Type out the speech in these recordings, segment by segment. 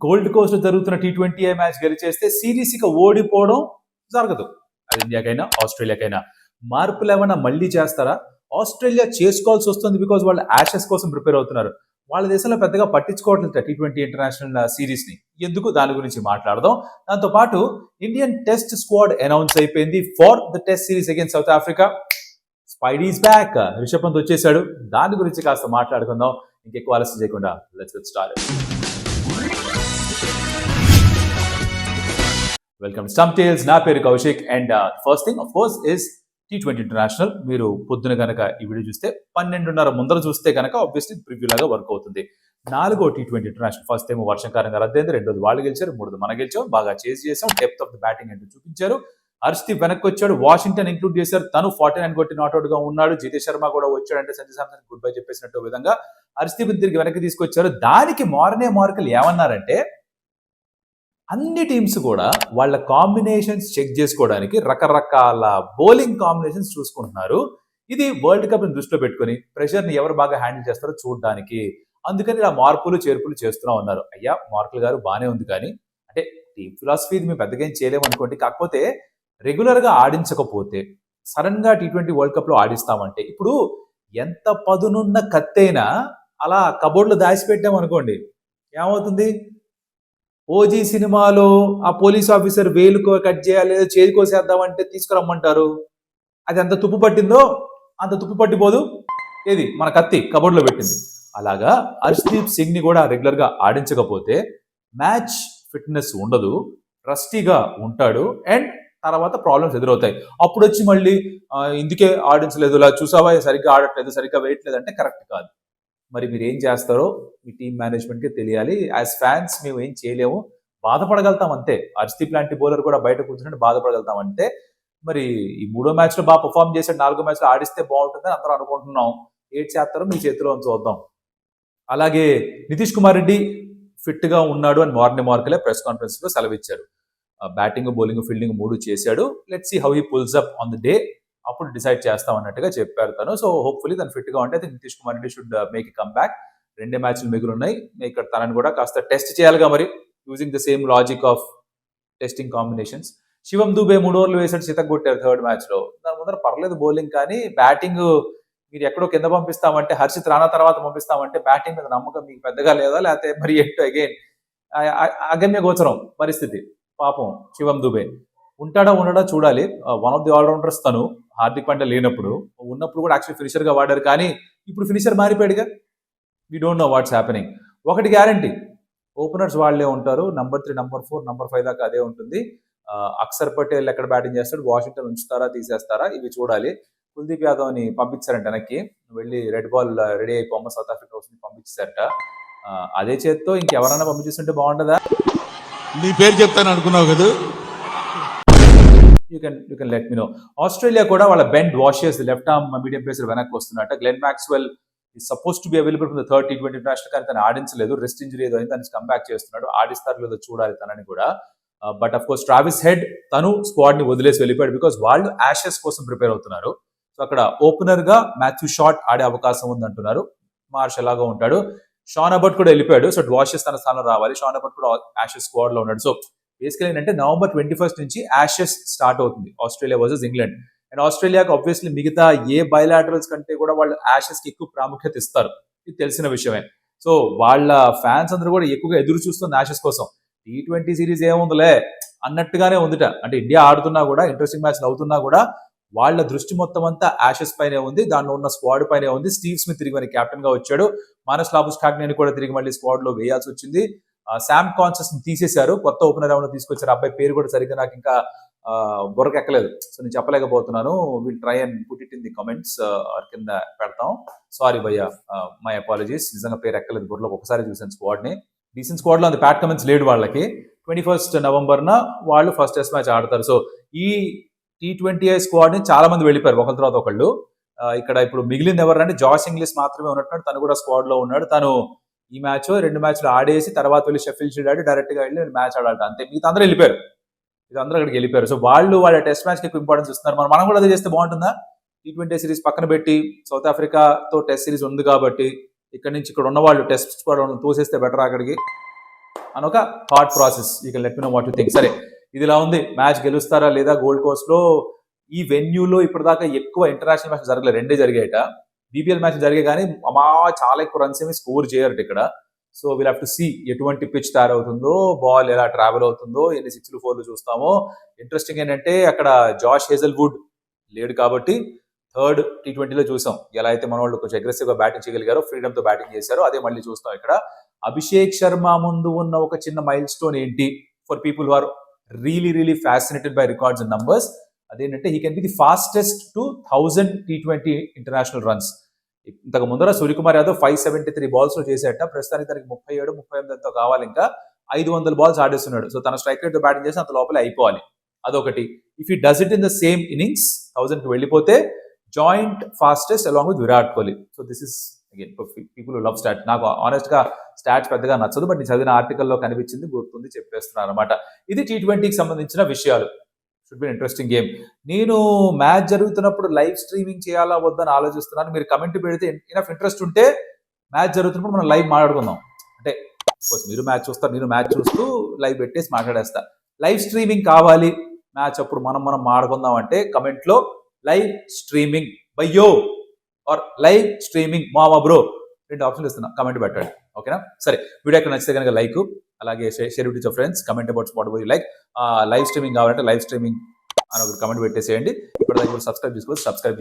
Gold Coast జరుగుతున్న T20I match గెలిచేస్తే series ఇక ఓడిపోవడం జరగదు. అది ఇండియాకైనా ఆస్ట్రేలియాకైనా. మార్పులు ఏమైనా మళ్ళీ చేస్తారా? ఆస్ట్రేలియా చేసుకోవాల్సి వస్తుంది, బికాజ్ వాళ్ళు యాషెస్ కోసం ప్రిపేర్ అవుతున్నారు. వాళ్ళ దేశంలో పెద్దగా పట్టించుకోవట్లేదు T20 ఇంటర్నేషనల్ సిరీస్ ని. ఎందుకు, దాని గురించి మాట్లాడదాం. దాంతో పాటు ఇండియన్ టెస్ట్ స్క్వాడ్ అనౌన్స్ అయిపోయింది for the test series against South Africa. Spidey's back, Rishabh Pant వచ్చేసాడు. దాని గురించి కాస్త మాట్లాడుకుందాం. ఇంకెక్కువ ఆలస్యం చేయకుండా let's get started. Welcome to Stump Tales. నా పేరు Kaushik. And first thing of course is T20 international. మీరు పొద్దున కనుక ఈ వీడియో చూస్తే 12:30 ముందర చూస్తే కనుక ఆబ్వియస్లీ ప్రివ్యూ లాగా వర్క్ అవుతుంది. 4వ T20 ఇంటర్నేషనల్. ఫస్ట్ టైం వర్షం కారణంగా రద్దయింది, రెండోది వాళ్ళు గెలిచారు, మూడోది మనం గెలిచాం. బాగా చేజ్ చేసాం, డెప్త్ ఆఫ్ ద బ్యాటింగ్ అంటే చూపించారు. హర్షదీప్ వెనక్కి వచ్చాడు, వాషింగ్టన్ ఇంక్లూడ్ చేశారు, తను 49 కొట్టి నాట్అవుట్ గా ఉన్నాడు. జితేష్ శర్మ కూడా వచ్చాడంటే సంజయ్ శాంసన్ గుడ్ బై చెప్పేసినట్టు విధంగా హర్షదీప్ తిరిగి వెనక్కి తీసుకొచ్చారు. దానికి మార్కులు ఏమన్నారంటే, అన్ని టీమ్స్ కూడా వాళ్ళ కాంబినేషన్స్ చెక్ చేసుకోవడానికి రకరకాల బౌలింగ్ కాంబినేషన్స్ చూసుకుంటున్నారు. ఇది వరల్డ్ కప్ ని దృష్టిలో పెట్టుకుని ప్రెషర్ ని ఎవరు బాగా హ్యాండిల్ చేస్తారో చూడడానికి. అందుకని ఇలా మార్పులు చేర్పులు చేస్తున్నా ఉన్నారు. అయ్యా మార్కులు గారు బాగానే ఉంది, కానీ అంటే టీమ్ ఫిలాసఫీ ఇది మేము పెద్దగా ఏం చేయలేము అనుకోండి. కాకపోతే రెగ్యులర్ గా ఆడించకపోతే సడన్ గా T20 వరల్డ్ కప్ లో ఆడిస్తామంటే, ఇప్పుడు ఎంత పదునున్న కత్తైనా అలా కబోర్డ్ లో దాచిపెట్టాం అనుకోండి, ఏమవుతుంది? ఓజీ సినిమాలో ఆ పోలీస్ ఆఫీసర్ వేలుకో కట్ చేయాలి, లేదా చేతి కోసేద్దామంటే తీసుకురమ్మంటారు. అది ఎంత తుప్పు పట్టిందో అంత తుప్పు పట్టిపోదు. ఏది మన కత్తి కబోర్డ్ లో పెట్టింది. అలాగా హర్షదీప్ సింగ్ ని కూడా రెగ్యులర్ గా ఆడించకపోతే మ్యాచ్ ఫిట్నెస్ ఉండదు, రస్టీగా ఉంటాడు, అండ్ తర్వాత ప్రాబ్లమ్స్ ఎదురవుతాయి. అప్పుడు వచ్చి మళ్ళీ ఇందుకే ఆడించలేదు, ఇలా చూసావా సరిగ్గా ఆడట్లేదు, సరిగ్గా వేయట్లేదు అంటే కరెక్ట్ కాదు. మరి మీరు ఏం చేస్తారో మీ టీమ్ మేనేజ్మెంట్కి తెలియాలి. యాజ్ ఫ్యాన్స్ మేము ఏం చేయలేము, బాధపడగలుగుతాం అంతే. హర్షదీప్ లాంటి బౌలర్ కూడా బయట కూర్చుంటే బాధపడగలుగుతాం అంతే. మరి ఈ 3వ మ్యాచ్ లో బాగా పర్ఫామ్ చేశాడు, 4వ మ్యాచ్ లో ఆడిస్తే బాగుంటుందని అందరూ అనుకుంటున్నాం. ఏడ్ చేస్తారో మీ చేతిలో చూద్దాం. అలాగే నితీష్ కుమార్ రెడ్డి ఫిట్ గా ఉన్నాడు అని మార్నింగ్ ప్రెస్ కాన్ఫరెన్స్ లో సెలవిచ్చారు. బ్యాటింగ్, బౌలింగ్, ఫీల్డింగ్ 3 చేశాడు. Let's see how he pulls up on the day, అప్పుడు డిసైడ్ చేస్తాం అన్నట్టుగా చెప్పారు తను. సో హోప్ఫుల్లీ తను ఫిట్ గా ఉంటే Nitish Kumar Reddy should make a come back. 2 మ్యాచ్లు మిగులు ఉన్నాయి. ఇక్కడ తనని కూడా కాస్త టెస్ట్ చేయాలిగా మరి, using the same logic of testing combinations. Shivam Dube 3 ఓవర్లు వేసాడు, చితగొట్టారు 3rd మ్యాచ్ లో. దాని ముందర పర్లేదు బౌలింగ్, కానీ బ్యాటింగ్ మీరు ఎక్కడో కింద పంపిస్తామంటే, హర్షిత్ రాణా తర్వాత పంపిస్తామంటే బ్యాటింగ్ మీద నమ్మకం మీకు పెద్దగా లేదా, లేకపోతే మరి ఏంటో అగైన్ అగమ్య గోచరం పరిస్థితి. పాపం శివం దూబే ఉంటాడా ఉండడా చూడాలి. వన్ ఆఫ్ ది ఆల్రౌండర్స్ తను. హార్దిక్ పాండ్యా లేనప్పుడు, ఉన్నప్పుడు కూడా యాక్చువల్లీ ఫినిషర్ గా వాడారు, కానీ ఇప్పుడు ఫినిషర్ మారిపోయాడుగా. We don't know what's happening. ఒకటి గ్యారంటీ, ఓపెనర్స్ వాళ్లే ఉంటారు. నంబర్ 3, నంబర్ 4, నంబర్ 5 దాకా అదే ఉంటుంది. అక్షర్ పటేల్ ఎక్కడ బ్యాటింగ్ చేస్తాడు, వాషింగ్టన్ ఉంచుతారా తీసేస్తారా, ఇవి చూడాలి. కుల్దీప్ యాదవ్ ని పంపించారంట వెనక్కి, వెళ్ళి రెడ్ బాల్ రెడీ అయిపోమ్మ సౌత్ ఆఫ్రికా వస్తుంది పంపించారట. అదే చేత్తో ఇంకెవరైనా పంపించేస్తుంటే బాగుంటుందా? నీ పేరు చెప్తాను అనుకున్నావు కదా. You can let me know. Australia కూడా వాళ్ళ Ben Dwarshuis left arm medium pacer వెనక్కి వస్తున్నట్ట. గ్లెన్ మ్యాక్స్వెల్ ఈ suppose to be available from the 3rd T20 international, కానీ తను ఆడించలేదు, రెస్ట్ ఇంజరీ ఏదో అయింది, తను కంబ్యాక్ చేస్తున్నాడు. ఆడిస్తారు లేదో చూడాలి తనని కూడా. But of course Travis head తను స్క్వాడ్ ని వదిలేసి వెళ్ళిపోయాడు, బికాస్ వాళ్ళు యాషెస్ కోసం ప్రిపేర్ అవుతున్నారు. సో అక్కడ ఓపెనర్ గా మాథ్యూ షాట్ ఆడే అవకాశం ఉంది అంటున్నారు. మార్ష్ ఎలాగో ఉంటాడు. షాన్ అబర్ట్ కూడా వెళ్ళిపోయాడు, సో వాషెస్ తన స్థానంలో రావాలి. షాన్ అబర్ట్ కూడా యాషెస్ స్క్వాడ్ లో ఉన్నాడు. సో బేసికల్ ఏంటంటే November 21st నుంచి యాషెస్ స్టార్ట్ అవుతుంది, ఆస్ట్రేలియా వర్సెస్ ఇంగ్లాండ్. అండ్ ఆస్ట్రేలియాకి ఆబ్వియస్లీ మిగతా ఏ బైలాటరల్స్ కంటే కూడా వాళ్ళు యాషెస్ కి ఎక్కువ ప్రాముఖ్యత ఇస్తారు, ఇది తెలిసిన విషయమే. సో వాళ్ళ ఫ్యాన్స్ అందరూ కూడా ఎక్కువగా ఎదురు చూస్తుంది యాషెస్ కోసం. T20 సిరీస్ ఏముందిలే అన్నట్టుగానే ఉందిట. అంటే ఇండియా ఆడుతున్నా కూడా, ఇంట్రెస్టింగ్ మ్యాచ్లు అవుతున్నా కూడా వాళ్ళ దృష్టి మొత్తం అంతా యాషెస్ పైనే ఉంది, దానిలో ఉన్న స్క్వాడ్ పైనే ఉంది. స్టీవ్ స్మిత్ తిరిగి మరి కెప్టెన్ గా వచ్చాడు. మానస్ లాబుస్కాగ్నేని కూడా తిరిగి మళ్ళీ స్క్వాడ్ లో వేయాల్సి వచ్చింది. శామ్ కాన్సెస్ ని తీసేశారు, కొత్త ఓపెనర్ ఏమైనా తీసుకొచ్చారు. అబ్బాయి పేరు కూడా సరిగ్గా నాకు ఇంకా బుర్రకెక్కలేదు, సో నేను చెప్పలేకపోతున్నాను. Will try and put it in the comments కింద పెడతాం. సారీ భయ్యా, మై అపాలజీస్. నిజంగా పేరు ఎక్కలేదు బుర్రలో, ఒకసారి చూసాను స్క్వాడ్ ని. డీసెంట్ స్క్వాడ్ లో ఉంది, ప్యాట్ కమిన్స్ లేడు వాళ్ళకి. 21st November వాళ్ళు ఫస్ట్ టెస్ట్ మ్యాచ్ ఆడతారు. సో ఈ T20I స్క్వాడ్ ని చాలా మంది వెళ్ళిపోయారు ఒకరి తర్వాత ఒకళ్ళు. ఇక్కడ ఇప్పుడు మిగిలింది ఎవరంటే జాష్ ఇంగ్లీష్ మాత్రమే ఉన్నట్టు, తను కూడా స్క్వాడ్ లో ఉన్నాడు. తను ఈ మ్యాచ్ 2 మ్యాచ్లు ఆడేసి తర్వాత వెళ్ళి షెఫీల్డ్ షీల్డ్ ఆడి డైరెక్ట్ గా వెళ్ళి మ్యాచ్ ఆడాలి అంతే. మిగతా అందరూ వెళ్ళిపోయారు, అందరూ అక్కడికి వెళ్ళిపోయారు. సో వాళ్ళు వాళ్ళ టెస్ట్ మ్యాచ్ కి ఎక్కువ ఇంపార్టెన్స్ ఇస్తున్నారు. మనం కూడా అదే చేస్తే బాగుంటుందా? T20 సిరీస్ పక్కన పెట్టి సౌత్ ఆఫ్రికాతో టెస్ట్ సిరీస్ ఉంది కాబట్టి ఇక్కడ నుంచి ఇక్కడ ఉన్న వాళ్ళు టెస్ట్ స్క్వాడ్ తోసేస్తే బెటర్. అక్కడికి అని ఒక thought process. You can let me know what you think. సరే, ఇది ఇలా ఉంది, మ్యాచ్ గెలుస్తారా లేదా గోల్డ్ కోస్ట్ లో? ఈ వెన్యూలో ఇప్పటిదాకా ఎక్కువ ఇంటర్నేషనల్ మ్యాచ్ జరగలేదు, 2 జరిగాయట. బీపీఎల్ మ్యాచ్ జరిగే కానీ చాలా ఎక్కువ రన్స్ ఏమి స్కోర్ చేయరు ఇక్కడ. So will have to see ఎటువంటి పిచ్ తయారవుతుందో, బాల్ ఎలా ట్రావెల్ అవుతుందో, ఎన్ని 6లు 4లు చూస్తామో. ఇంట్రెస్టింగ్ ఏంటంటే అక్కడ జాష్ హేజల్వుడ్ లేడు కాబట్టి థర్డ్ T20లో చూసాం ఎలా అయితే మన వాళ్ళు కొంచెం అగ్రెసివ్ గా బ్యాటింగ్ చేయగలిగారో, ఫ్రీడమ్ తో బ్యాటింగ్ చేశారో, అదే మళ్ళీ చూస్తాం ఇక్కడ. అభిషేక్ శర్మ ముందు ఉన్న ఒక చిన్న మైల్ స్టోన్ ఏంటి for people who are really fascinated by records and numbers, అదేంటంటే he can be the fastest to 1000 T20 international runs. ఇంతకు ముందర సూర్యకుమార్ యాదవ్ 573 బాల్స్ లో చేసేట, ప్రస్తుతానికి తనకి 37 38 ఎంతో కావాలి, ఇంకా 500 బాల్స్ ఆడేస్తున్నాడు. సో తన స్ట్రైక్ రేట్ తో బ్యాటింగ్ చేసి అంత లోపలే అయిపోవాలి, అదొకటి. If he does it in the same innings 1000 కి వెళ్ళిపోతే joint fastest along with Virat Kohli. So this is again people love start. నాకు ఆనెస్ట్ గా స్టాట్స్ పెద్దగా నచ్చదు, బట్ నేను చదివిన ఆర్టికల్లో కనిపించింది, గుర్తుంది, చెప్పేస్తున్నాను అనమాట. ఇది T20కి సంబంధించిన విషయాలు. Should be interesting game. నేను మ్యాచ్ జరుగుతున్నప్పుడు లైవ్ స్ట్రీమింగ్ చేయాలా వద్దని ఆలోచిస్తున్నాను. మీరు కమెంట్ పెడితే ఇనఫ్ ఇంట్రెస్ట్ ఉంటే మ్యాచ్ జరుగుతున్నప్పుడు మనం లైవ్ మాట్లాడుకుందాం. అంటే మీరు మ్యాచ్ చూస్తారు, నేను మ్యాచ్ చూస్తూ లైవ్ పెట్టేసి మాట్లాడేస్తా. లైవ్ స్ట్రీమింగ్ కావాలి మ్యాచ్ అప్పుడు మనం మాట్లాడుకుందాం అంటే కమెంట్ లో లైవ్ స్ట్రీమింగ్ బయ్యో ఆర్ లైవ్ స్ట్రీమింగ్ మామా బ్రో 2 ఆప్షన్లు ఇస్తున్నా, కమెంట్ పెట్టండి, ఓకేనా? సరే, వీడియో ఎక్కడ నచ్చితే కనుక లైక్, అలాగే share with your friends, comment about spot by like. Live streaming కావాలంటే లైవ్ స్ట్రీమింగ్ అని ఒక కమెంట్ పెట్టేసేయండి. ఇప్పుడు సబ్స్క్రైబ్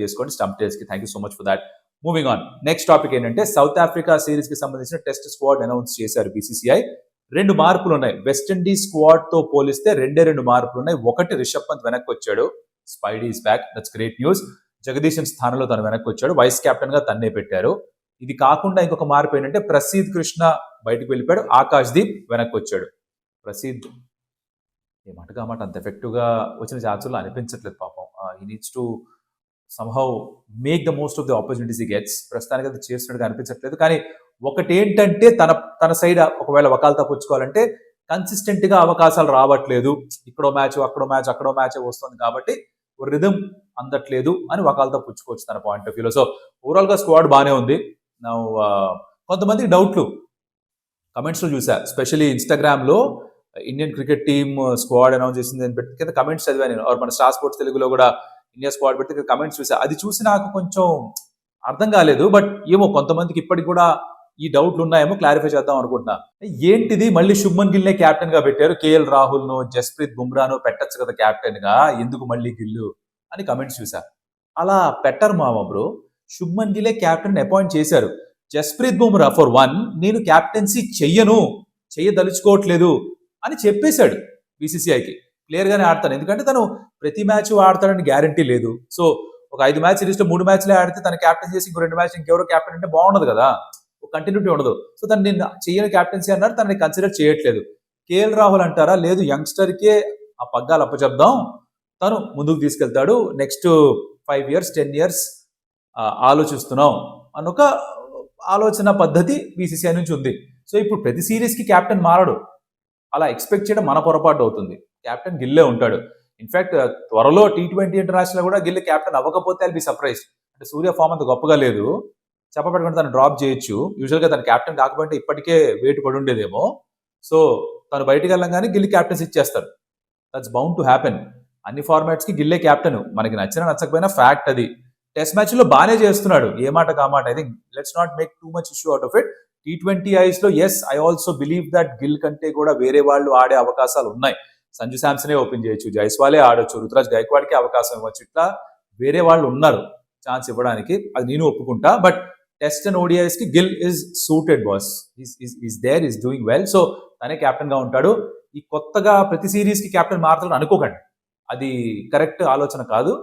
చేసుకోండి స్టంప్ టేల్స్ కి. Thank you so much for that. Moving on, next topic ఏంటంటే సౌత్ ఆఫ్రికా సిరీస్ కి సంబంధించిన టెస్ట్ స్క్వాడ్ అనౌన్స్ చేశారు BCCI. 2 మార్పులు ఉన్నాయి. వెస్టిండీస్ స్క్వాడ్ తో పోలిస్తే 2 మార్పులు ఉన్నాయి. ఒకటి, రిషబ్ పంత్ వెనక్కి వచ్చాడు, Spidey is back, that's great news. Jagadeesan స్థానంలో తను వెనక్కి వచ్చాడు, వైస్ కెప్టెన్ గా తన్నే పెట్టారు. ఇది కాకుండా ఇంకొక మార్పు ఏంటంటే ప్రసీద్ కృష్ణ బయటకు వెళ్ళిపోయాడు, ఆకాష్ దీప్ వెనక్కి వచ్చాడు. ప్రసీద్ ఏమాటగా మాట అంత ఎఫెక్టివ్ గా వచ్చిన ఛాన్సులు అనిపించట్లేదు పాపం. He needs to somehow make the most of the opportunities he gets. ప్రస్తుతానికి అది చేస్తున్నట్టుగా అనిపించట్లేదు. కానీ ఒకటి ఏంటంటే తన సైడ్ ఒకవేళ వకాల్తా పుచ్చుకోవాలంటే కన్సిస్టెంట్ గా అవకాశాలు రావట్లేదు. ఇక్కడో మ్యాచ్ అక్కడో మ్యాచ్ వస్తుంది కాబట్టి రిథమ్ అందట్లేదు అని వకాల్తా పుచ్చుకోవచ్చు తన పాయింట్ ఆఫ్ వ్యూలో. సో ఓవరాల్ గా స్క్వాడ్ బాగానే ఉంది. కొంతమందికి డౌట్లు కమెంట్స్ లో చూసా, స్పెషల్లీ ఇన్స్టాగ్రామ్ లో Indian cricket team squad announce చేసింది అని పెట్టి కింద కమెంట్స్ చదివాను నేను. మన స్టార్ స్పోర్ట్స్ తెలుగులో కూడా ఇండియా స్క్వాడ్ పెట్టి కమెంట్స్ చూసా. అది చూసి నాకు కొంచెం అర్థం కాలేదు, బట్ ఏమో కొంతమందికి ఇప్పటికి కూడా ఈ డౌట్లు ఉన్నాయేమో, క్లారిఫై చేద్దాం అనుకుంటున్నా. ఏంటిది మళ్ళీ శుభ్మన్ గిల్నే కెప్టెన్ గా పెట్టారు, KL రాహుల్ ను జస్ప్రీత్ బుమ్రాను పెట్టచ్చు కదా కెప్టెన్ గా, ఎందుకు మళ్ళీ గిల్లు అని కమెంట్స్ చూసా. అలా పెట్టరు మామ బ్రో, శుభ్మన్ గిల్లే కెప్టెన్ అపాయింట్ చేశారు. జస్ప్రీత్ బుమ్రా ఫర్ వన్ నేను కెప్టెన్సీ చెయ్యదలుచుకోవట్లేదు అని చెప్పేశాడు BCCIకి. క్లియర్ గానే ఆడతాను, ఎందుకంటే తను ప్రతి మ్యాచ్ ఆడతాడని గ్యారంటీ లేదు. సో ఒక 5 మ్యాచ్ సిరీస్ లో 3 మ్యాచ్లే ఆడితే తన కెప్టెన్ చేసి ఇంకో 2 మ్యాచ్ ఇంకెవరో కెప్టెన్ అంటే బాగుండదు కదా, కంటిన్యూటీ ఉండదు. సో తను నేను చెయ్యని కెప్టెన్సీ అన్నాడు, తనని కన్సిడర్ చేయట్లేదు. KL రాహుల్ అంటారా, లేదు యంగ్స్టర్ కే ఆ పగ్గాలు అప్పచెప్దాం, తను ముందుకు తీసుకెళ్తాడు, నెక్స్ట్ 5 years 10 years ఆలోచిస్తున్నాం అన్నొక ఆలోచన పద్ధతి BCCI నుంచి ఉంది. సో ఇప్పుడు ప్రతి సిరీస్ కి కెప్టెన్ మారడు, అలా ఎక్స్పెక్ట్ చేయడం మన పొరపాటు అవుతుంది. కెప్టెన్ గిల్లే ఉంటాడు. ఇన్ఫాక్ట్ త్వరలో T20 ఇంటర్నేషనల్ కూడా గిల్లే కెప్టెన్ అవ్వకపోతే ఐల్ బి సర్ప్రైజ్. అంటే సూర్య ఫామ్ అంత గొప్పగా లేదు, చెప్పబెట్టుకుంటే తను డ్రాప్ చేయొచ్చు. యూజువల్ గా తన కెప్టెన్ కాకపోతే ఇప్పటికే వెయిట్ పడి ఉండేదేమో. సో తను బయటికి వెళ్ళంగానే గిల్లి కెప్టెన్స్ ఇచ్చేస్తాడు. That's bound to happen. అన్ని ఫార్మాట్స్ కి గిల్లే కెప్టెన్, మనకి నచ్చినా నచ్చకపోయినా ఫ్యాక్ట్ అది. టెస్ట్ మ్యాచ్ లో బాగానే చేస్తున్నాడు, ఏ మాట కామాట. I think let's not make too much issue out of it. T20 Is లో yes, I also believe that Gill కంటే కూడా వేరే వాళ్ళు ఆడే అవకాశాలు ఉన్నాయి. సంజు శాంసనే ఓపెన్ చేయొచ్చు, జైస్వాలే ఆడొచ్చు, రుతురాజ్ గైక్వాడ్కి అవకాశం ఇవ్వచ్చు. ఇట్లా వేరే వాళ్ళు ఉన్నారు ఛాన్స్ ఇవ్వడానికి, అది నేను ఒప్పుకుంటా. బట్ టెస్ట్ అండ్ ODIs కి Gill is suited boss, is there, is doing well. So తనే కెప్టెన్ గా ఉంటాడు. ఈ కొత్తగా ప్రతి సిరీస్ కి కెప్టెన్ మారుతాడు అనుకోకండి, అది కరెక్ట్ ఆలోచన కాదు,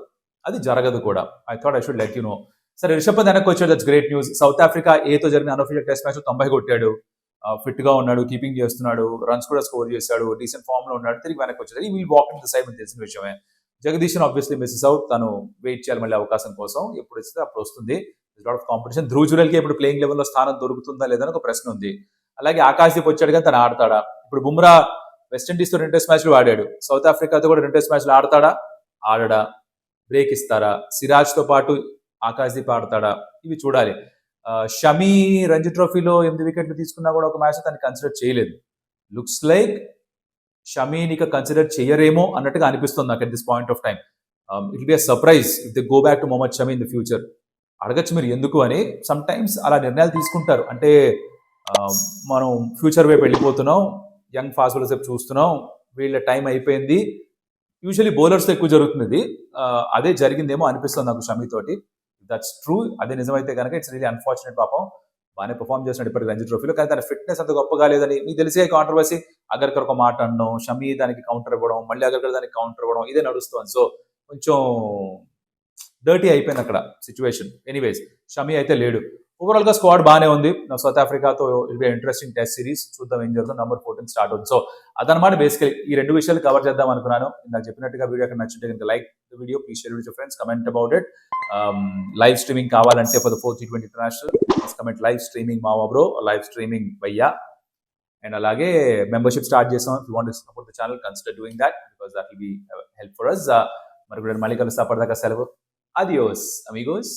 అది జరగదు కూడా. I thought I should let you know. సరే, రిషబ్ పంత్ వెనక్కి వచ్చాడు, that's great news. South Africa ఏతో జరిగిన అన్అఫీషియల్ టెస్ట్ మ్యాచ్ 90 కొట్టాడు, ఫిట్ గా ఉన్నాడు, కీపింగ్ చేస్తున్నాడు, రన్స్ కూడా స్కోర్ చేశాడు, డీసెంట్ ఫామ్ లో ఉన్నాడు, తిరిగి వెనక్కి వచ్చాడు. ఈ will walk in the side అని తెలిసిన విషయమే. జగదీశన్ ఆబ్వియస్లీ మిస్సెస్ అవుట్, తను వెయిట్ చేయాలి మళ్ళీ అవకాశం కోసం, ఎప్పుడు వస్తే అప్పుడు వస్తుంది. Lot of competition. ధ్రువ్ జురెల్కి ఇప్పుడు ప్లేయింగ్ లెవెల్ లో స్థానం దొరుకుతుందా లేదని ఒక ప్రశ్న ఉంది. అలాగే ఆకాశ్దీప్ వచ్చాడు కానీ తను ఆడతాడా? ఇప్పుడు బుమ్రా వెస్టిండీస్ తో 2 టెస్ట్ మ్యాచ్లు ఆడాడు, సౌత్ ఆఫ్రికాతో కూడా 2 టెస్ట్ మ్యాచ్లు ఆడతాడా, ఆడడా, బ్రేక్ ఇస్తారా? సిరాజ్ తో పాటు ఆకాశ్దీప్ ఆడతాడా? ఇవి చూడాలి. షమీ రంజీ ట్రోఫీలో 8 వికెట్లు తీసుకున్నా కూడా ఒక మ్యాచ్ తను కన్సిడర్ చేయలేదు. లుక్స్ లైక్ షమీని ఇక కన్సిడర్ చేయరేమో అన్నట్టుగా అనిపిస్తుంది నాకు at this point of time. It be a surprise if they go back to Mohammed Shami in the future. అడగచ్చు మీరు ఎందుకు అని. సమ్ టైమ్స్ అలా నిర్ణయాలు తీసుకుంటారు. అంటే మనం ఫ్యూచర్ వైపు వెళ్ళిపోతున్నాం, యంగ్ ఫాస్ట్ బౌలర్స్ వైపు చూస్తున్నాం, వీళ్ళ టైం అయిపోయింది. యూజువలీ బౌలర్స్తో ఎక్కువ జరుగుతుంది ఇది. అదే జరిగిందేమో అనిపిస్తుంది నాకు షమీ తోటి. That's true. అదే నిజమైతే కనుక ఇట్స్ రియలీ అన్ఫార్చునేట్. పాపం బాగానే పర్ఫామ్ చేస్తున్నాడు ఇప్పటికి రంజీ ట్రోఫీలో, కానీ తన ఫిట్నెస్ అంత గొప్పగా లేదని మీకు తెలిసే కాంట్రవర్సీ. అగర్కర్ ఒక మాట అనడం, షమీ దానికి కౌంటర్ ఇవ్వడం, మళ్ళీ అగర్కర్ దానికి కౌంటర్ ఇవ్వడం, ఇదే నడుస్తుంది. సో కొంచెం డర్టీ అయిపోయింది అక్కడ సిచ్యువేషన్. ఎనీవేస్, షమీ అయితే లేడు. ఓవరాల్ గా స్క్వాడ్ బాగానే ఉంది. సౌత్ ఆఫ్రికాతో it be interesting test series. చూద్దాం ఏం జరుగుతుంది. నంబర్ 14 స్టార్ట్ అవుతుంది. సో అదనమాట బేసికలీ ఈ రెండు విషయాలు కవర్ చేద్దాం అనుకున్నాను. నాకు చెప్పినట్టుగా వీడియో అక్కడ నచ్చింటే కనుక like the video, please share with your friends, comment about it. Live streaming కావాలంటే for the 4th T20 international please comment live streaming మావా బ్రో, లైవ్ స్ట్రీమింగ్ భయ్యా. అండ్ అలాగే మెంబర్షిప్ స్టార్ట్ చేసాం. If you want to support the channel consider doing that because that will be help for us. మరి కూడా మళ్ళీ కలుస్తా. అప్పటిదాకా సెలవు. Adios, amigos.